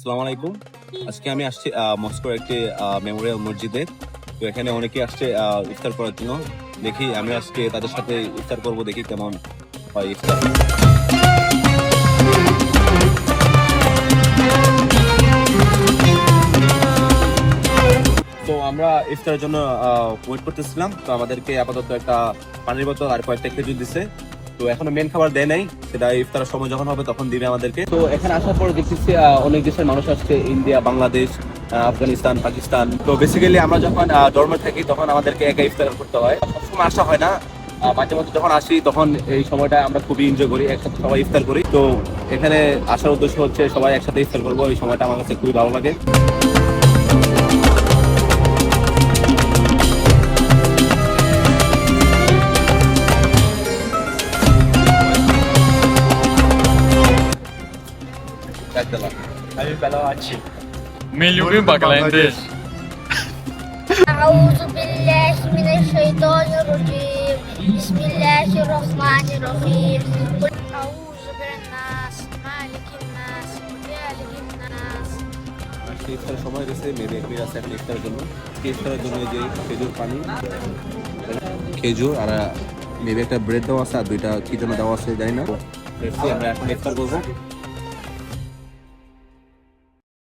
আসসালামু আলাইকুম। আজকে আমি আসছি মস্কোর একটি মেমোরিয়াল মসজিদে। তো এখানে অনেকেই আসছে ইফতার করার জন্য। দেখি আমি আজকে তাদের সাথে ইফতার করব, দেখি কেমন হয় ইফতার। তো আমরা ইফতারের জন্য ওয়েট করতেছিলাম। তো আমাদেরকে আপাতত একটা পানির বোতল আর কয়েকটা খেজুর দিছে। তো এখনো মেন খাবার দেয় নাই, সেটা ইফতারের সময় যখন হবে তখন দিবে আমাদেরকে। তো এখানে আসার পর দেখতেছি অনেক দেশের মানুষ আসছে, ইন্ডিয়া, বাংলাদেশ, আফগানিস্তান, পাকিস্তান। তো বেসিক্যালি আমরা যখন ডরমে থাকি তখন আমাদেরকে একা ইফতার করতে হয়, সবসময় আসা হয় না। মাঝে মধ্যে যখন আসি তখন এই সময়টা আমরা খুবই এনজয় করি, একসাথে সবাই ইফতার করি। তো এখানে আসার উদ্দেশ্য হচ্ছে সবাই একসাথে ইফতার করবো, এই সময়টা আমার কাছে খুবই ভালো লাগে। Habib Belawachi. Me любим Бангладеш. أعوذ بالله من الشيطان الرجيم بسم الله الرحمن الرحيم قل أعوذ بالناس مالك الناس إله الناس আজকে ইফতারের সময় গেছে, মেবি একবার আছে এখন ইফতারের জন্য। আজকে ইফতারের জন্য যে খেজুর পানি, খেজুর আর মেবি একটা ব্রেড দেওয়া আছে, আর দুইটা কি জন্য দেওয়া আছে জানি না। আমরা এখন ইফতার করবো।